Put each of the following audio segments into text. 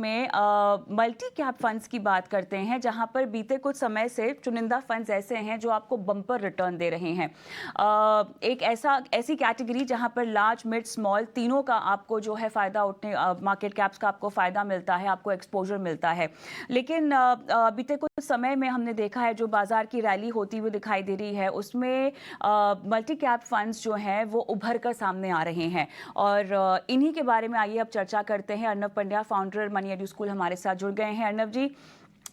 में multi cap funds की बात करते हैं, जहां पर बीते कुछ समय से चुनिंदा फंड्स ऐसे हैं जो आपको बम्पर रिटर्न दे रहे हैं। एक ऐसी कैटेगरी जहां पर लार्ज, मिड, स्मॉल तीनों का आपको जो है फ़ायदा उठने, मार्केट कैप्स का आपको फ़ायदा मिलता है, आपको एक्सपोजर मिलता है। लेकिन बीते कुछ समय में हमने देखा है जो बाजार की रैली होती हुई दिखाई दे रही है, उसमें मल्टी कैप फंड्स जो हैं वो उभर कर सामने आ रहे हैं। और इन्हीं के बारे में आइए अब चर्चा करते हैं। Arnab Pandya, founder money edu school, हमारे साथ जुड़ गए हैं। अर्नब जी,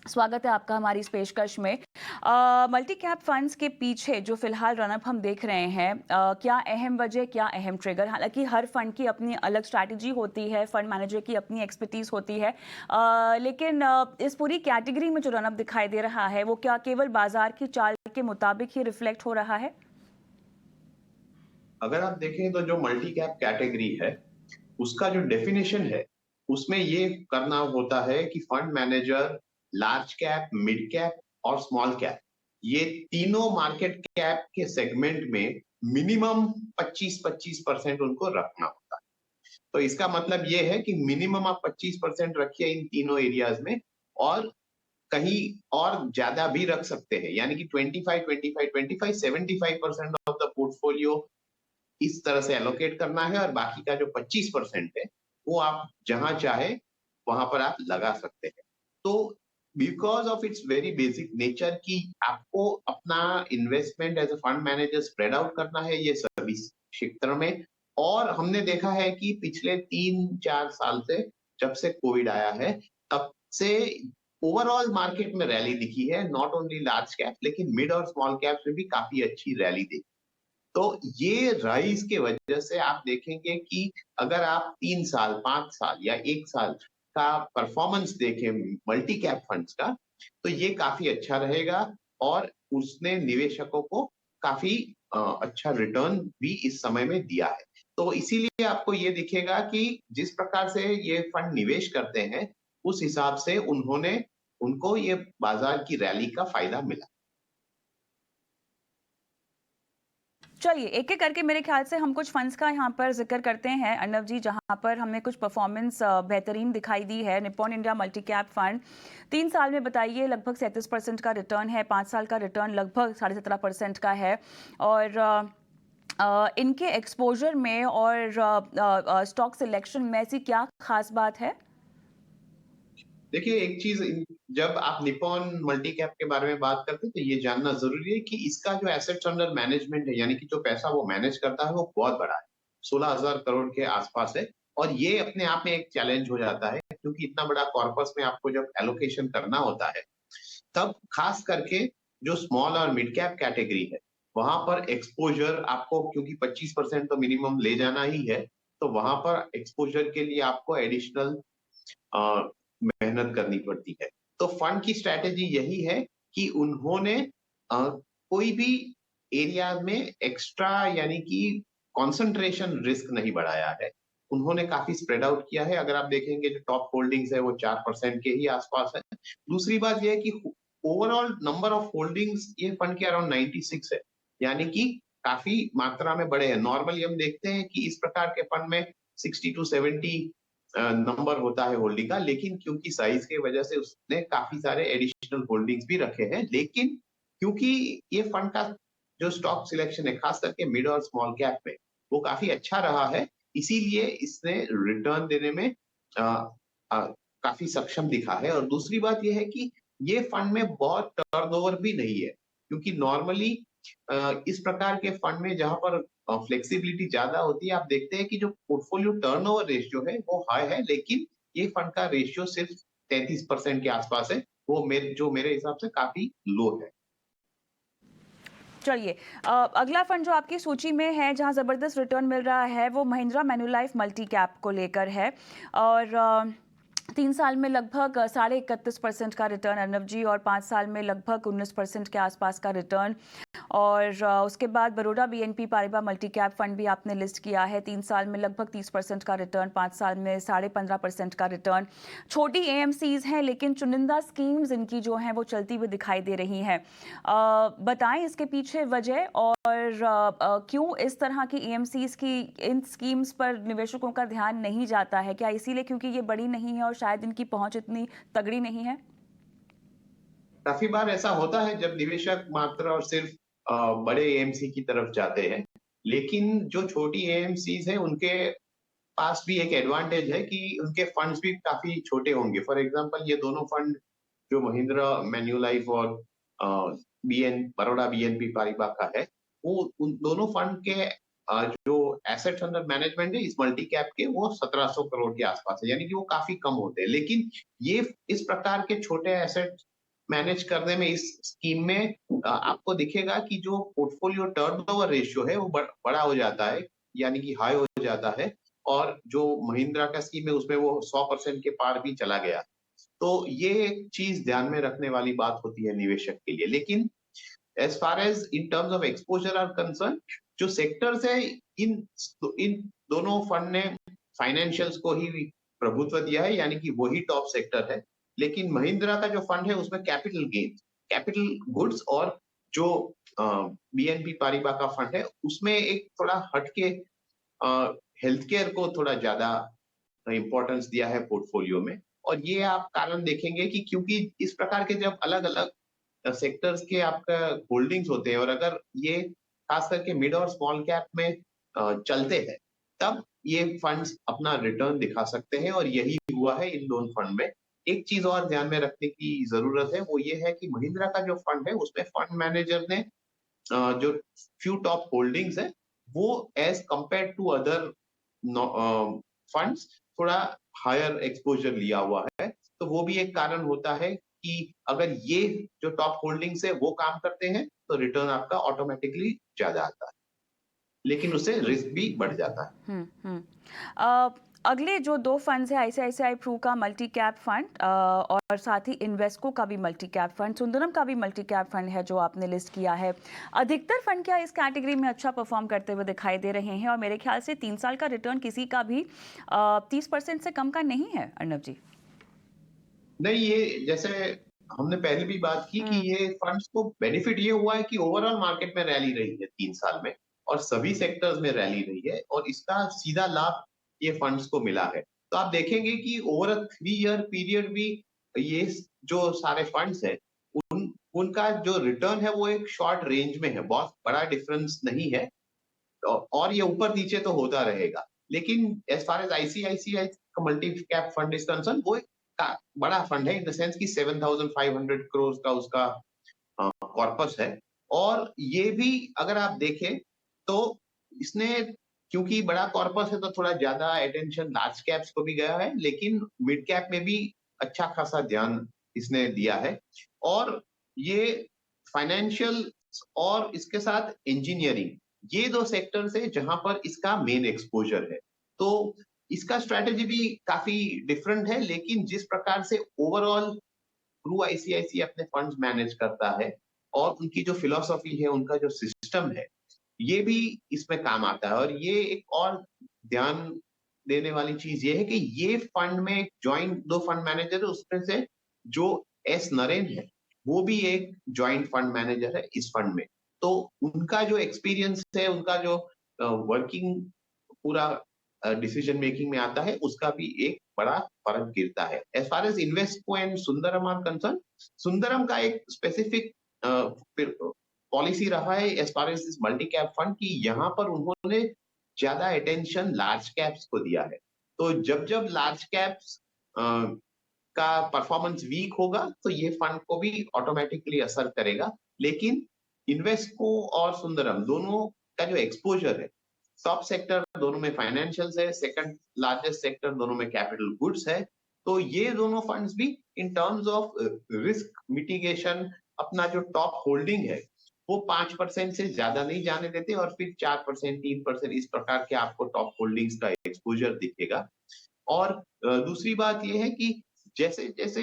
स्वागत है आपका हमारी इस पेशकश में। मल्टी कैप फंड्स के पीछे जो फिलहाल रनअप हम देख रहे हैं, क्या अहम वजह, क्या अहम ट्रिगर? हालांकि हर फंड की अपनी अलग स्ट्रैटेजी होती है, फंड मैनेजर की अपनी एक्सपर्टीज होती है, लेकिन इस पूरी कैटेगरी में जो रनअप दिखाई दे रहा है वो क्या केवल बाजार की चाल के मुताबिक ही रिफ्लेक्ट हो रहा है? अगर आप देखें तो जो मल्टी कैप कैटेगरी है उसका जो डेफिनेशन है उसमें ये करना होता है कि fund manager large cap, mid cap और स्मॉल कैप, ये तीनों मार्केट कैप के सेगमेंट में मिनिमम 25-25% उनको रखना होता है। तो इसका मतलब ये है कि मिनिमम आप 25% रखिए इन तीनों एरियाज में, और कहीं और ज्यादा भी रख सकते हैं, यानी कि 25 25 25 75% ऑफ द पोर्टफोलियो इस तरह से एलोकेट करना है, और बाकी का जो 25% है वो आप जहां चाहे वहां पर आप लगा सकते हैं। तो because of its very basic nature कि आपको अपना investment as a fund manager spread out करना है ये सभी क्षेत्र में। और हमने देखा है कि पिछले 3-4 साल से, जब से कोविड आया है, तब से ओवरऑल मार्केट में रैली दिखी है, नॉट ओनली लार्ज कैप लेकिन मिड और स्मॉल कैप्स में भी काफी अच्छी रैली दिखी। तो ये राइज के वजह से आप देखेंगे कि अगर आप 3 साल, 5 साल या 1 साल का परफॉर्मेंस देखें मल्टी कैप फंड्स का, तो ये काफी अच्छा रहेगा, और उसने निवेशकों को काफी अच्छा रिटर्न भी इस समय में दिया है। तो इसीलिए आपको ये दिखेगा कि जिस प्रकार से ये फंड निवेश करते हैं उस हिसाब से उनको ये बाजार की रैली का फायदा मिला। चलिए एक एक करके मेरे ख्याल से हम कुछ फंड्स का यहाँ पर जिक्र करते हैं अर्नब जी, जहाँ पर हमें कुछ परफॉर्मेंस बेहतरीन दिखाई दी है। Nippon India multi cap fund 3 साल में बताइए लगभग 37% का रिटर्न है, 5 साल का रिटर्न लगभग 17.5% का है। और इनके एक्सपोजर में और स्टॉक सिलेक्शन में ऐसी क्या खास बात है? देखिए एक चीज, जब आप निप्पॉन मल्टी कैप के बारे में बात करते हैं तो ये जानना जरूरी है कि इसका जो एसेट्स अंडर मैनेजमेंट है, यानी कि जो पैसा वो मैनेज करता है, वो बहुत बड़ा है, 16,000 करोड़ के आसपास है। और ये अपने आप में एक चैलेंज हो जाता है, क्योंकि इतना बड़ा कॉर्पस में आपको जब एलोकेशन करना होता है, तब खास करके जो स्मॉल और मिड कैप कैटेगरी है वहां पर एक्सपोजर आपको, क्योंकि 25% तो मिनिमम ले जाना ही है, तो वहां पर एक्सपोजर के लिए आपको एडिशनल मेहनत करनी पड़ती है। तो फंड की स्ट्रैटेजी यही है कि उन्होंने कोई भी एरिया में एक्स्ट्रा, यानी कि कंसंट्रेशन रिस्क नहीं बढ़ाया है। उन्होंने काफी स्प्रेड आउट किया है। अगर आप देखेंगे जो टॉप होल्डिंग्स है वो 4% के ही आसपास है। दूसरी बात यह है कि ओवरऑल नंबर ऑफ होल्डिंग्स ये फंड के अराउंड 96 है, यानी कि काफी मात्रा में बड़े हैं। नॉर्मली हम देखते हैं कि इस प्रकार के फंड में 60 to 70 नंबर होता है होल्डिंग का, लेकिन क्योंकि साइज की वजह से उसने काफी सारे एडिशनल होल्डिंग्स भी रखे हैं। लेकिन क्योंकि ये फंड का जो स्टॉक सिलेक्शन है खास करके मिड और स्मॉल कैप में वो काफी अच्छा रहा है, इसीलिए इसने रिटर्न देने में आ, आ, काफी सक्षम दिखा है। और दूसरी बात यह है कि ये फंड में बहुत टर्नओवर भी नहीं है, क्योंकि नॉर्मली इस प्रकार के फंड में जहां पर फ्लेक्सिबिलिटी ज्यादा होती है, आप देखते हैं कि जो पोर्टफोलियो टर्नओवर रेशियो है वो हाई है, लेकिन ये फंड का रेशियो सिर्फ 33% के आसपास है। वो मेरे हिसाब से काफी लो है। चलिए, अगला फंड जो आपकी सूची में है जहां जबरदस्त रिटर्न मिल रहा है वो महिंद्रा मैन्युलाइफ मल्टी कैप को लेकर है। और 3 साल में लगभग 31.5% का रिटर्न अर्नब जी, और 5 साल में लगभग 19% के आसपास का रिटर्न। और उसके बाद Baroda BNP Paribas multi cap fund भी आपने लिस्ट किया है, 3 साल में लगभग 30% का रिटर्न, 5 साल में 15.5% का रिटर्न। छोटी एएमसीज हैं लेकिन चुनिंदा स्कीम्स इनकी जो हैं वो चलती हुई दिखाई दे रही हैं। बताएं इसके पीछे वजह, और क्यों इस तरह की एएमसीज की इन स्कीम्स पर निवेशकों का ध्यान नहीं जाता है? क्या इसीलिए क्योंकि ये बड़ी नहीं है और शायद इनकी पहुंच इतनी तगड़ी नहीं है? काफी बार ऐसा होता है जब निवेशक मात्र और सिर्फ बड़े एएमसी की तरफ जाते हैं, लेकिन जो छोटी एएमसीज हैं उनके पास भी एक एडवांटेज है कि उनके फंड्स भी काफी छोटे होंगे। फॉर एग्जांपल ये दोनों फंड जो महिंद्रा मैन्युलाइफ और बीएन बड़ौदा बीएनपी पारिबा का है, वो उन दोनों फंड के जो एसेट्स अंडर मैनेजमेंट है इस मल्टी कैप के वो 1700 करोड़ के आसपास है, यानी कि वो काफी कम होते हैं। लेकिन ये इस प्रकार के छोटे एसेट मैनेज करने में इस स्कीम में आपको दिखेगा कि जो पोर्टफोलियो टर्नओवर रेशियो है वो बड़ा हो जाता है, यानी कि हाई हो जाता है। और जो महिंद्रा का स्कीम है उसमें वो 100% के पार भी चला गया। तो ये एक चीज ध्यान में रखने वाली बात होती है निवेशक के लिए। लेकिन as far as in terms of exposure are concern, जो सेक्टर्स है इन इन दोनों फंड ने फाइनेंशियल्स को ही प्रभुत्व दिया है, यानी कि वही टॉप सेक्टर है। लेकिन महिंद्रा का जो फंड है उसमें कैपिटल गेन, कैपिटल गुड्स और जो बीएनपी पारिबा का फंड है उसमें एक थोड़ा हटके हेल्थ केयर को थोड़ा ज्यादा इंपॉर्टेंस दिया है पोर्टफोलियो में। और ये आप कारण देखेंगे कि क्योंकि इस प्रकार के जब अलग अलग सेक्टर्स के आपका होल्डिंग्स होते हैं और अगर ये खास करके मिड और स्मॉल कैप में चलते हैं, तब ये फंड्स अपना रिटर्न दिखा सकते हैं और यही हुआ है इन दोनों फंड में। एक चीज और ध्यान में रखने की जरूरत है, वो ये है कि महिंद्रा का जो फंड है उसमें फंड मैनेजर ने जो फ्यू टॉप होल्डिंग्स है वो as compare to other funds थोड़ा हायर एक्सपोजर लिया हुआ है। तो वो भी एक कारण होता है कि अगर ये जो टॉप होल्डिंग्स है वो काम करते हैं तो रिटर्न आपका ऑटोमेटिकली ज्यादा आता है, लेकिन उससे रिस्क भी बढ़ जाता है। अगले जो दो फंड्स हैं, आईसीआईसीआई प्रू का मल्टी कैप फंड और साथ ही इन्वेस्को का भी मल्टी कैप फंड, सुंदरम का भी मल्टी कैप फंड है जो आपने लिस्ट किया है। अधिकतर फंड क्या इस कैटेगरी में अच्छा परफॉर्म करते हुए दिखाई दे रहे हैं? और मेरे ख्याल से 3 साल का रिटर्न किसी का भी 30% से कम का नहीं है, अर्नब जी। नहीं, ये जैसे हमने पहले भी बात की कि ये फंड्स को बेनिफिट ये हुआ है कि ओवरऑल मार्केट में रैली रही है 3 साल में और सभी सेक्टर्स में रैली रही है और इसका सीधा लाभ ये फंड्स को मिला है। तो आप देखेंगे कि ओवर अ 3 ईयर पीरियड भी ये जो सारे फंड्स है उनका जो रिटर्न है वो एक शॉर्ट रेंज में है, बहुत बड़ा डिफरेंस नहीं है। और ये ऊपर नीचे तो होता रहेगा। लेकिन एज फार एज आईसीआईसीआई का multi cap fund is concern, वो एक बड़ा फंड है इन द सेंस कि 7,500 करोड़ का उसका कॉर्पस है। और ये भी अगर आप देखें तो इसने, क्योंकि बड़ा कॉर्पस है तो थोड़ा ज्यादा अटेंशन लार्ज कैप्स को भी गया है, लेकिन मिड कैप में भी अच्छा खासा ध्यान इसने दिया है। और ये फाइनेंशियल और इसके साथ इंजीनियरिंग, ये दो सेक्टर्स है जहां पर इसका मेन एक्सपोजर है। तो इसका स्ट्रेटेजी भी काफी डिफरेंट है, लेकिन जिस प्रकार से ओवरऑल थ्रू आईसीआईसी अपने फंड्स मैनेज करता है और उनकी जो फिलॉसफी है, उनका जो सिस्टम है, ये भी इसमें काम आता है। और ये एक और ध्यान देने वाली चीज ये है कि ये फंड में जॉइंट दो फंड मैनेजर है, उसमें से जो एस नरेन है वो भी एक जॉइंट फंड मैनेजर है इस फंड में। तो उनका जो एक्सपीरियंस है, उनका जो वर्किंग पूरा डिसीजन मेकिंग में आता है, उसका भी एक बड़ा फर्क गिरता है। As far as Invesco and Sundaram are concern, Sundaram का एक स्पेसिफिक पॉलिसी रहा है as far as this multi cap fund की यहाँ पर उन्होंने ज्यादा अटेंशन लार्ज कैप्स को दिया है। तो जब जब लार्ज कैप्स का परफॉर्मेंस वीक होगा तो ये फंड को भी ऑटोमेटिकली असर करेगा। लेकिन इन्वेस्टको और सुंदरम दोनों का जो एक्सपोजर है, टॉप सेक्टर दोनों में फाइनेंशियल्स है, सेकंड लार्जेस्ट सेक्टर दोनों में कैपिटल गुड्स है। तो ये दोनों फंड्स भी इन टर्म्स ऑफ रिस्क मिटिगेशन अपना जो टॉप होल्डिंग है वो 5% से ज्यादा नहीं जाने देते और फिर 4%, 3% इस प्रकार के आपको टॉप होल्डिंग्स का एक्सपोजर दिखेगा। और दूसरी बात यह है कि जैसे जैसे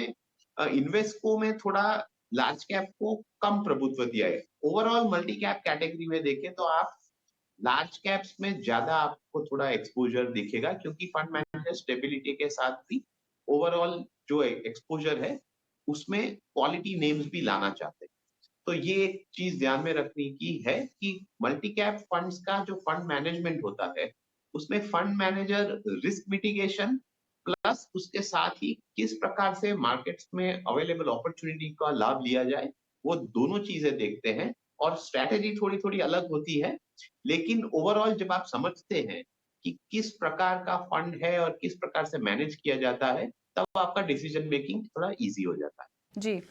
इन्वेस्टको में थोड़ा लार्ज कैप को कम प्रभुत्व दिया है, ओवरऑल मल्टी कैप कैटेगरी में देखें तो आप लार्ज कैप्स में ज्यादा आपको थोड़ा एक्सपोजर दिखेगा, क्योंकि फंड मैनेजर स्टेबिलिटी के साथ भी ओवरऑल जो एक्सपोजर है उसमें क्वालिटी नेम्स भी लाना चाहते हैं। तो ये एक चीज ध्यान में रखने की है कि मल्टी कैप फंड्स का जो फंड मैनेजमेंट होता है उसमें fund manager risk mitigation, plus उसके साथ ही किस प्रकार से मार्केट्स में अवेलेबल अपॉर्चुनिटी का लाभ लिया जाए, वो दोनों चीजें देखते हैं। और स्ट्रैटेजी थोड़ी-थोड़ी अलग होती है, लेकिन ओवरऑल जब आप समझते हैं कि किस प्रकार का फंड है और किस प्रकार से मैनेज किया जाता है, तब आपका डिसीजन मेकिंग थोड़ा ईज़ी हो जाता है। जी।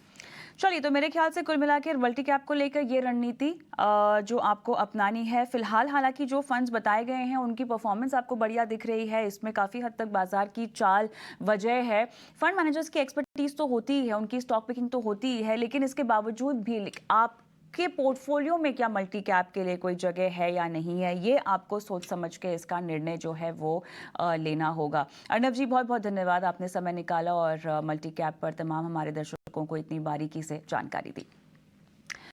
चलिए, तो मेरे ख्याल से कुल मिलाकर मल्टी कैप को लेकर ये रणनीति जो आपको अपनानी है फिलहाल, हालांकि जो फंड्स बताए गए हैं उनकी परफॉर्मेंस आपको बढ़िया दिख रही है, इसमें काफ़ी हद तक बाजार की चाल वजह है। फंड मैनेजर्स की एक्सपर्टीज तो होती ही है, उनकी स्टॉक पिकिंग तो होती ही है, लेकिन इसके बावजूद भी आपके पोर्टफोलियो में क्या मल्टी कैप के लिए कोई जगह है या नहीं है, ये आपको सोच समझ के इसका निर्णय जो है वो लेना होगा। अर्नब जी, बहुत बहुत धन्यवाद, आपने समय निकाला और मल्टी कैप पर तमाम हमारे दर्शकों को इतनी बारीकी से जानकारी दी।